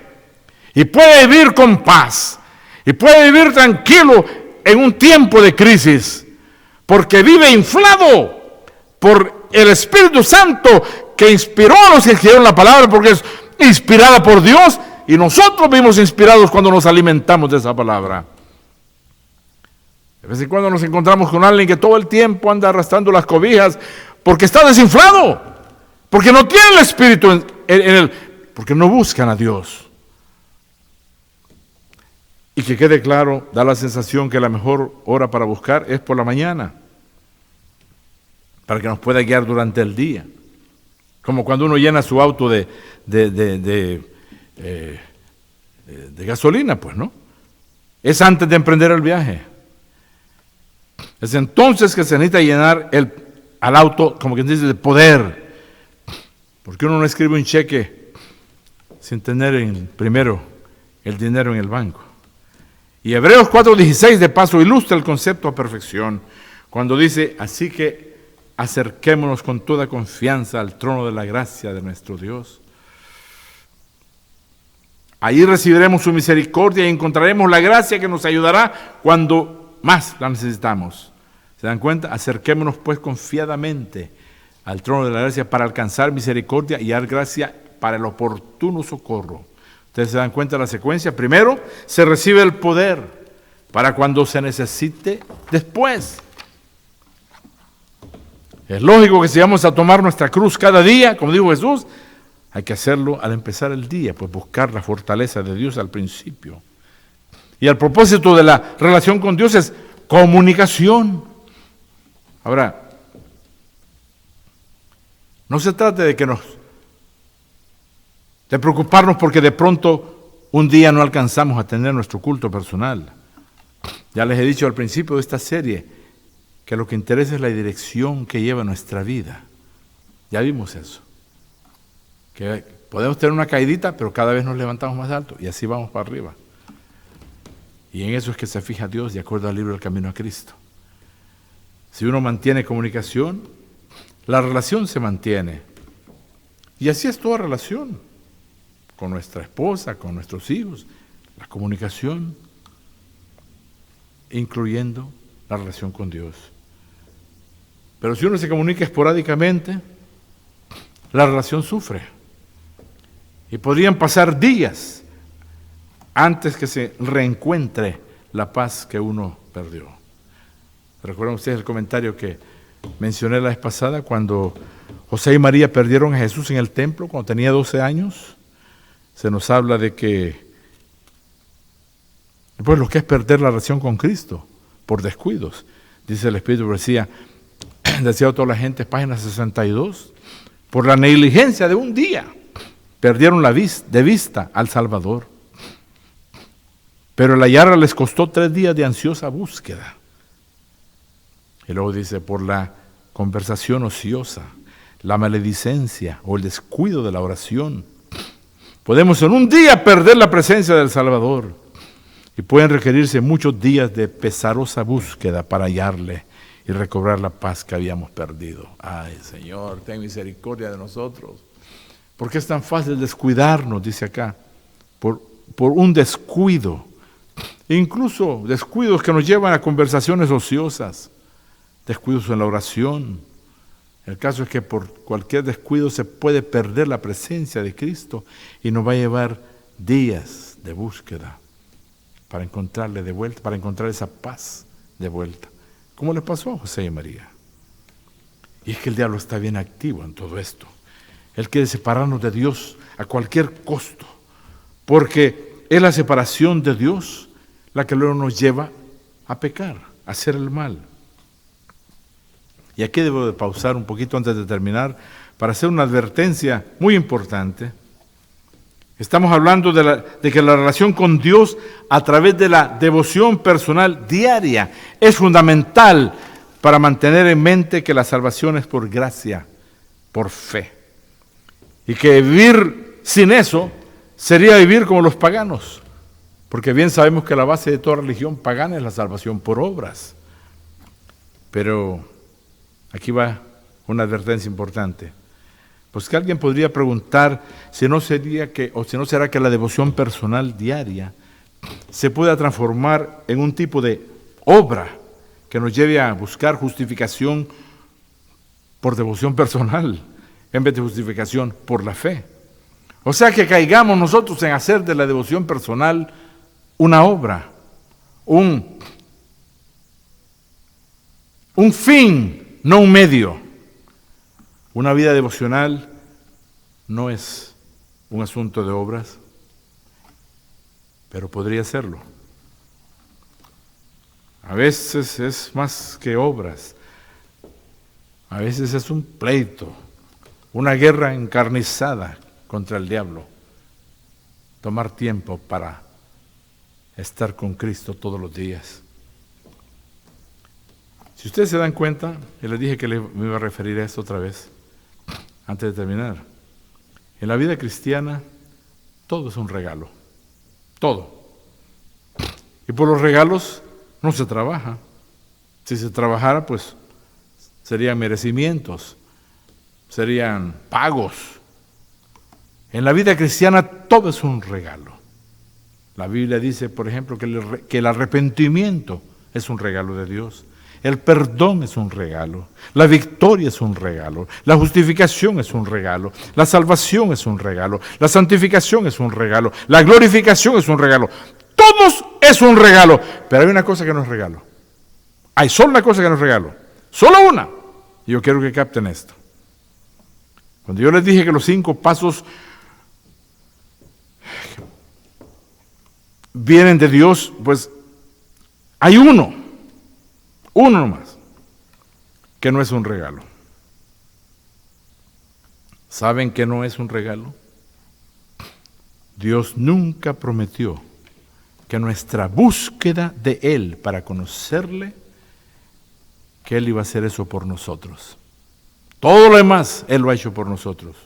Y puede vivir con paz. Y puede vivir tranquilo en un tiempo de crisis. Porque vive inflado por el Espíritu Santo que inspiró a los que escribieron la palabra, porque es inspirada por Dios. Y nosotros vivimos inspirados cuando nos alimentamos de esa palabra. De vez en cuando nos encontramos con alguien que todo el tiempo anda arrastrando las cobijas porque está desinflado, porque no tiene el Espíritu en él, porque no buscan a Dios. Y que quede claro, da la sensación que la mejor hora para buscar es por la mañana, para que nos pueda guiar durante el día. Como cuando uno llena su auto de gasolina, pues, ¿no? Es antes de emprender el viaje. Es entonces que se necesita llenar al auto, como quien dice, de poder. Porque uno no escribe un cheque sin tener primero el dinero en el banco. Y Hebreos 4:16 de paso ilustra el concepto a perfección, cuando dice: así que acerquémonos con toda confianza al trono de la gracia de nuestro Dios. Allí recibiremos su misericordia y encontraremos la gracia que nos ayudará cuando más la necesitamos. ¿Se dan cuenta? Acerquémonos pues confiadamente al trono de la gracia para alcanzar misericordia y dar gracia para el oportuno socorro. ¿Ustedes se dan cuenta de la secuencia? Primero, se recibe el poder para cuando se necesite después. Es lógico que si vamos a tomar nuestra cruz cada día, como dijo Jesús, hay que hacerlo al empezar el día, pues buscar la fortaleza de Dios al principio. Y el propósito de la relación con Dios es comunicación. Ahora, No se trata de preocuparnos porque de pronto un día no alcanzamos a tener nuestro culto personal. Ya les he dicho al principio de esta serie que lo que interesa es la dirección que lleva nuestra vida. Ya vimos eso. Que podemos tener una caidita, pero cada vez nos levantamos más alto y así vamos para arriba. Y en eso es que se fija Dios de acuerdo al libro del Camino a Cristo. Si uno mantiene comunicación, la relación se mantiene. Y así es toda relación. Con nuestra esposa, con nuestros hijos. La comunicación, incluyendo la relación con Dios. Pero si uno se comunica esporádicamente, la relación sufre. Y podrían pasar días antes que se reencuentre la paz que uno perdió. ¿Recuerdan ustedes el comentario que mencioné la vez pasada cuando José y María perdieron a Jesús en el templo cuando tenía 12 años? Se nos habla de que, pues lo que es perder la relación con Cristo por descuidos. Dice el Espíritu, decía toda la gente, página 62, por la negligencia de un día, perdieron de vista al Salvador. Pero el hallarla les costó 3 días de ansiosa búsqueda. Y luego dice, por la conversación ociosa, la maledicencia o el descuido de la oración, podemos en un día perder la presencia del Salvador y pueden requerirse muchos días de pesarosa búsqueda para hallarle y recobrar la paz que habíamos perdido. Ay, Señor, ten misericordia de nosotros. ¿Por qué es tan fácil descuidarnos? Dice acá, por un descuido. Incluso descuidos que nos llevan a conversaciones ociosas, descuidos en la oración. El caso es que por cualquier descuido se puede perder la presencia de Cristo y nos va a llevar días de búsqueda para encontrarle de vuelta, para encontrar esa paz de vuelta. ¿Cómo le pasó a José y María? Y es que el diablo está bien activo en todo esto. Él quiere separarnos de Dios a cualquier costo, porque es la separación de Dios la que luego nos lleva a pecar, a hacer el mal. Y aquí debo de pausar un poquito antes de terminar para hacer una advertencia muy importante. Estamos hablando de que la relación con Dios a través de la devoción personal diaria es fundamental para mantener en mente que la salvación es por gracia, por fe. Y que vivir sin eso sería vivir como los paganos. Porque bien sabemos que la base de toda religión pagana es la salvación por obras. Pero aquí va una advertencia importante. Pues que alguien podría preguntar si no será que la devoción personal diaria se pueda transformar en un tipo de obra que nos lleve a buscar justificación por devoción personal en vez de justificación por la fe. O sea que caigamos nosotros en hacer de la devoción personal una obra, un fin, no un medio. Una vida devocional no es un asunto de obras, pero podría serlo. A veces es más que obras, a veces es un pleito, una guerra encarnizada contra el diablo. Tomar tiempo para estar con Cristo todos los días. Si ustedes se dan cuenta, y les dije que me iba a referir a esto otra vez, antes de terminar. En la vida cristiana, todo es un regalo. Todo. Y por los regalos no se trabaja. Si se trabajara, pues serían merecimientos, serían pagos. En la vida cristiana todo es un regalo. La Biblia dice, por ejemplo, que el arrepentimiento es un regalo de Dios. El perdón es un regalo, la victoria es un regalo, la justificación es un regalo, la salvación es un regalo, la santificación es un regalo, la glorificación es un regalo. Todos es un regalo, pero hay una cosa que no es regalo. Hay solo una cosa que no es regalo, solo una. Y yo quiero que capten esto. Cuando yo les dije que los 5 pasos vienen de Dios, pues hay uno nomás, que no es un regalo. ¿Saben que no es un regalo? Dios nunca prometió que nuestra búsqueda de Él para conocerle, que Él iba a hacer eso por nosotros. Todo lo demás Él lo ha hecho por nosotros.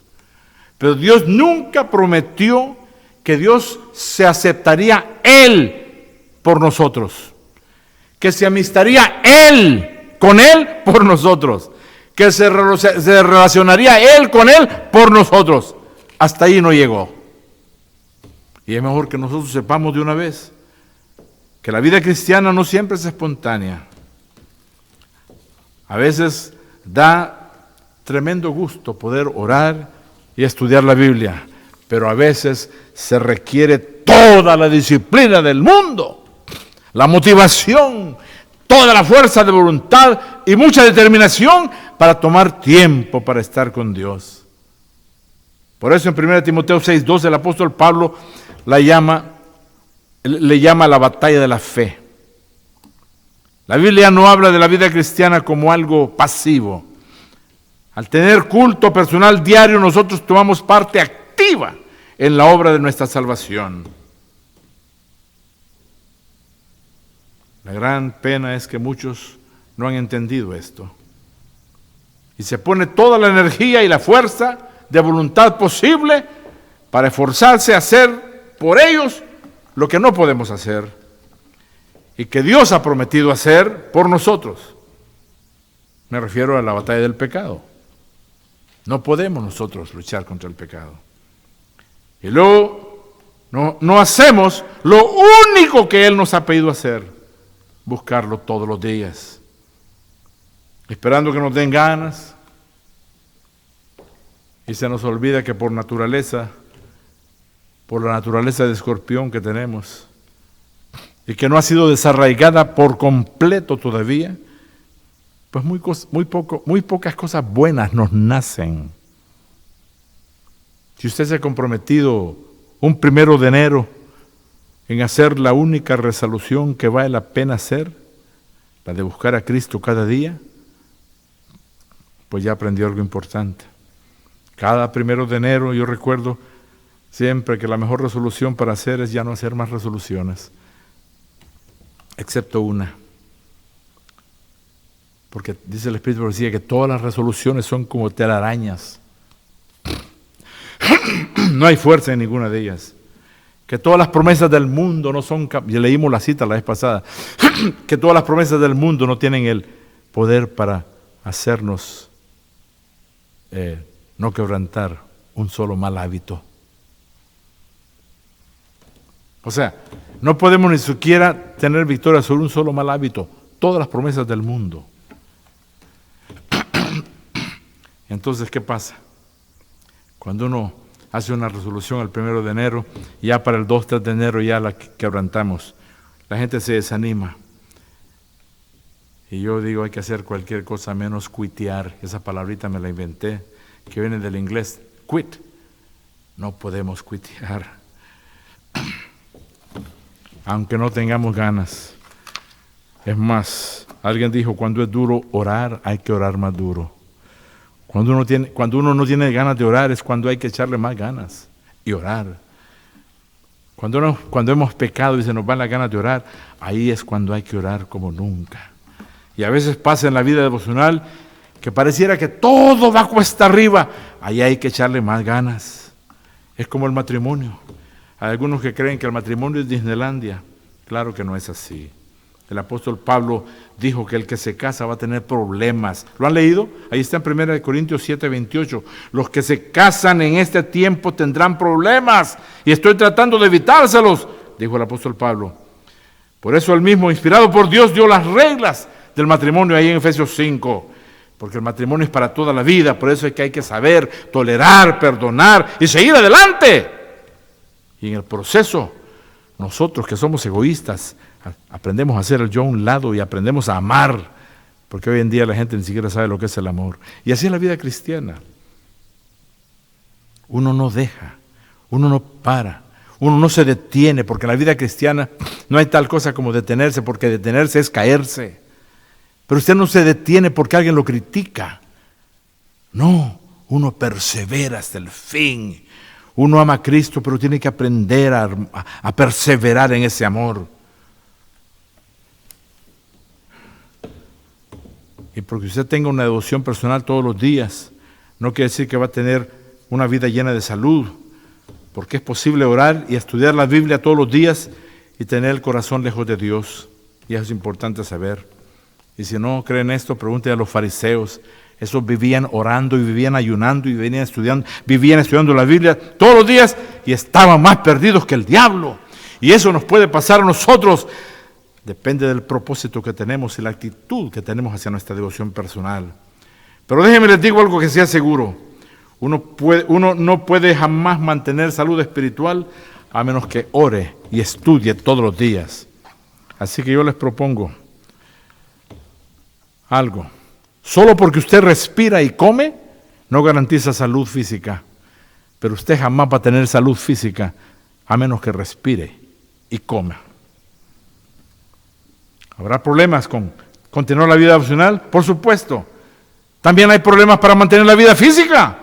Pero Dios nunca prometió que Dios se aceptaría Él por nosotros, que se amistaría Él con Él por nosotros, que se relacionaría Él con Él por nosotros. Hasta ahí no llegó. Y es mejor que nosotros sepamos de una vez que la vida cristiana no siempre es espontánea. A veces da tremendo gusto poder orar y estudiar la Biblia, pero a veces se requiere toda la disciplina del mundo, la motivación, toda la fuerza de voluntad y mucha determinación para tomar tiempo para estar con Dios. Por eso en 1 Timoteo 6:12 el apóstol Pablo le llama la batalla de la fe. La Biblia no habla de la vida cristiana como algo pasivo. Al tener culto personal diario, nosotros tomamos parte activa en la obra de nuestra salvación. La gran pena es que muchos no han entendido esto. Y se pone toda la energía y la fuerza de voluntad posible para esforzarse a hacer por ellos lo que no podemos hacer y que Dios ha prometido hacer por nosotros. Me refiero a la batalla del pecado. No podemos nosotros luchar contra el pecado. Y luego no hacemos lo único que Él nos ha pedido hacer, buscarlo todos los días, esperando que nos den ganas, y se nos olvida que por la naturaleza de escorpión que tenemos, y que no ha sido desarraigada por completo todavía, pues muy pocas cosas buenas nos nacen. Si usted se ha comprometido un 1 de enero en hacer la única resolución que vale la pena hacer, la de buscar a Cristo cada día, pues ya aprendió algo importante. Cada 1 de enero yo recuerdo siempre que la mejor resolución para hacer es ya no hacer más resoluciones, excepto una. Porque dice el Espíritu decía que todas las resoluciones son como telarañas. No hay fuerza en ninguna de ellas. Que todas las promesas del mundo no son, ya leímos la cita la vez pasada, que todas las promesas del mundo no tienen el poder para hacernos no quebrantar un solo mal hábito. O sea, no podemos ni siquiera tener victoria sobre un solo mal hábito. Todas las promesas del mundo. Entonces, ¿qué pasa? Cuando uno hace una resolución el 1 de enero, ya para el 2, 3 de enero ya la quebrantamos. La gente se desanima. Y yo digo, hay que hacer cualquier cosa menos quitear. Esa palabrita me la inventé, que viene del inglés, quit. No podemos quitear. Aunque no tengamos ganas. Es más, alguien dijo, cuando es duro orar, hay que orar más duro. Cuando uno no tiene ganas de orar es cuando hay que echarle más ganas y orar. Cuando hemos pecado y se nos van las ganas de orar, ahí es cuando hay que orar como nunca. Y a veces pasa en la vida devocional que pareciera que todo va cuesta arriba, ahí hay que echarle más ganas. Es como el matrimonio. Hay algunos que creen que el matrimonio es Disneylandia. Claro que no es así. El apóstol Pablo dijo que el que se casa va a tener problemas. ¿Lo han leído? Ahí está en 1 Corintios 7:28. Los que se casan en este tiempo tendrán problemas y estoy tratando de evitárselos, dijo el apóstol Pablo. Por eso él mismo, inspirado por Dios, dio las reglas del matrimonio ahí en Efesios 5. Porque el matrimonio es para toda la vida, por eso es que hay que saber tolerar, perdonar y seguir adelante. Y en el proceso, nosotros que somos egoístas, aprendemos a hacer el yo a un lado y aprendemos a amar, porque hoy en día la gente ni siquiera sabe lo que es el amor. Y así es la vida cristiana. Uno no deja, uno no para, uno no se detiene, porque en la vida cristiana no hay tal cosa como detenerse, porque detenerse es caerse. Pero usted no se detiene porque alguien lo critica. No, Uno persevera hasta el fin. Uno ama a Cristo, pero tiene que aprender a perseverar en ese amor. Y porque usted tenga una devoción personal todos los días, no quiere decir que va a tener una vida llena de salud, porque es posible orar y estudiar la Biblia todos los días y tener el corazón lejos de Dios. Y eso es importante saber. Y si no creen esto, pregúntenle a los fariseos. Esos vivían orando y vivían ayunando y vivían estudiando la Biblia todos los días y estaban más perdidos que el diablo. Y eso nos puede pasar a nosotros. Depende del propósito que tenemos y la actitud que tenemos hacia nuestra devoción personal. Pero déjenme les digo algo que sea seguro. Uno no puede jamás mantener salud espiritual a menos que ore y estudie todos los días. Así que yo les propongo algo. Solo porque usted respira y come, no garantiza salud física. Pero usted jamás va a tener salud física a menos que respire y coma. ¿Habrá problemas con continuar la vida devocional? Por supuesto. También hay problemas para mantener la vida física.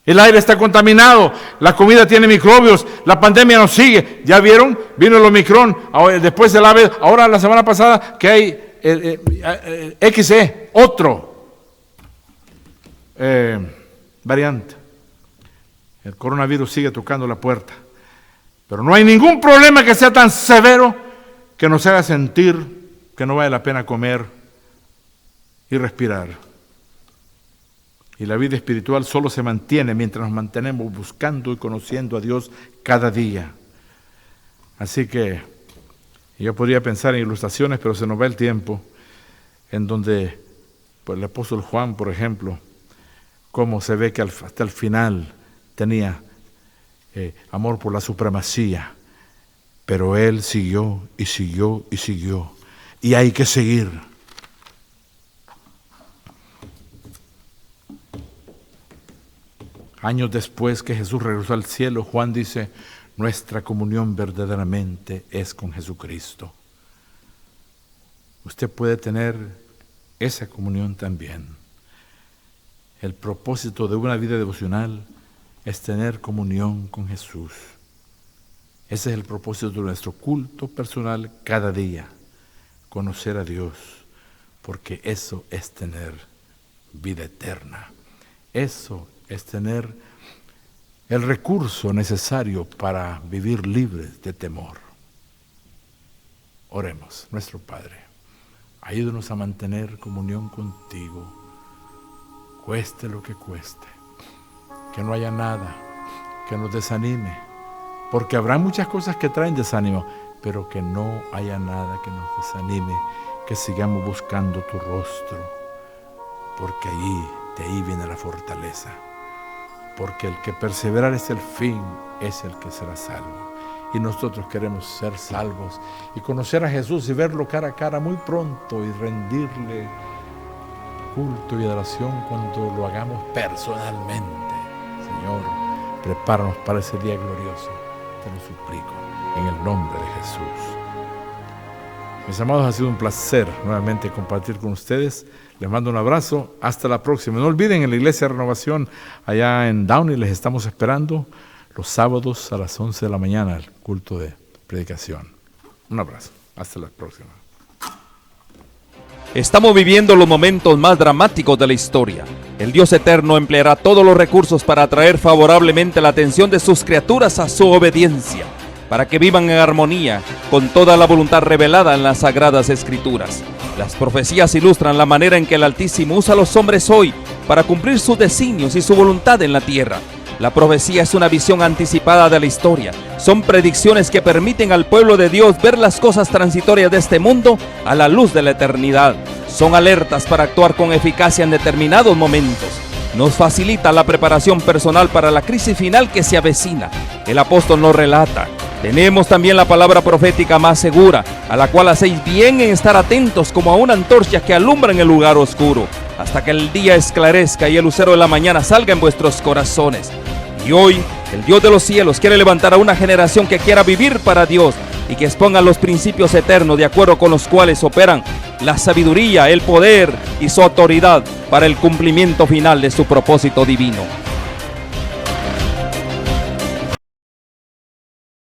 El aire está contaminado, la comida tiene microbios, la pandemia nos sigue. ¿Ya vieron? Vino el Omicron, después el ave, ahora la semana pasada que hay XE, otro variante. El coronavirus sigue tocando la puerta. Pero no hay ningún problema que sea tan severo que nos haga sentir que no vale la pena comer y respirar. Y la vida espiritual solo se mantiene mientras nos mantenemos buscando y conociendo a Dios cada día. Así que yo podría pensar en ilustraciones, pero se nos va el tiempo, en donde pues, el apóstol Juan, por ejemplo, cómo se ve que hasta el final tenía amor por la supremacía, pero él siguió y siguió y siguió. Y hay que seguir. Años después que Jesús regresó al cielo, Juan dice, nuestra comunión verdaderamente es con Jesucristo. Usted puede tener esa comunión también. El propósito de una vida devocional es tener comunión con Jesús. Ese es el propósito de nuestro culto personal cada día. Conocer a Dios, porque eso es tener vida eterna. Eso es tener el recurso necesario para vivir libres de temor. Oremos. Nuestro Padre, ayúdanos a mantener comunión contigo, cueste lo que cueste, que no haya nada que nos desanime, porque habrá muchas cosas que traen desánimo, pero que no haya nada que nos desanime, que sigamos buscando tu rostro, porque de ahí viene la fortaleza. Porque el que perseverar es el fin, es el que será salvo. Y nosotros queremos ser salvos y conocer a Jesús y verlo cara a cara muy pronto y rendirle culto y adoración cuando lo hagamos personalmente. Señor, prepáranos para ese día glorioso, te lo suplico, en el nombre de Jesús. Mis amados, ha sido un placer nuevamente compartir con ustedes. Les mando un abrazo. Hasta la próxima. No olviden, en la Iglesia de Renovación, allá en Downey, les estamos esperando los sábados a las 11 de la mañana, el culto de predicación. Un abrazo. Hasta la próxima. Estamos viviendo los momentos más dramáticos de la historia. El Dios eterno empleará todos los recursos para atraer favorablemente la atención de sus criaturas a su obediencia, para que vivan en armonía con toda la voluntad revelada en las Sagradas Escrituras. Las profecías ilustran la manera en que el Altísimo usa a los hombres hoy para cumplir sus designios y su voluntad en la tierra. La profecía es una visión anticipada de la historia. Son predicciones que permiten al pueblo de Dios ver las cosas transitorias de este mundo a la luz de la eternidad. Son alertas para actuar con eficacia en determinados momentos. Nos facilita la preparación personal para la crisis final que se avecina. El apóstol nos relata: tenemos también la palabra profética más segura, a la cual hacéis bien en estar atentos como a una antorcha que alumbra en el lugar oscuro, hasta que el día esclarezca y el lucero de la mañana salga en vuestros corazones. Y hoy, el Dios de los cielos quiere levantar a una generación que quiera vivir para Dios y que exponga los principios eternos de acuerdo con los cuales operan la sabiduría, el poder y su autoridad para el cumplimiento final de su propósito divino.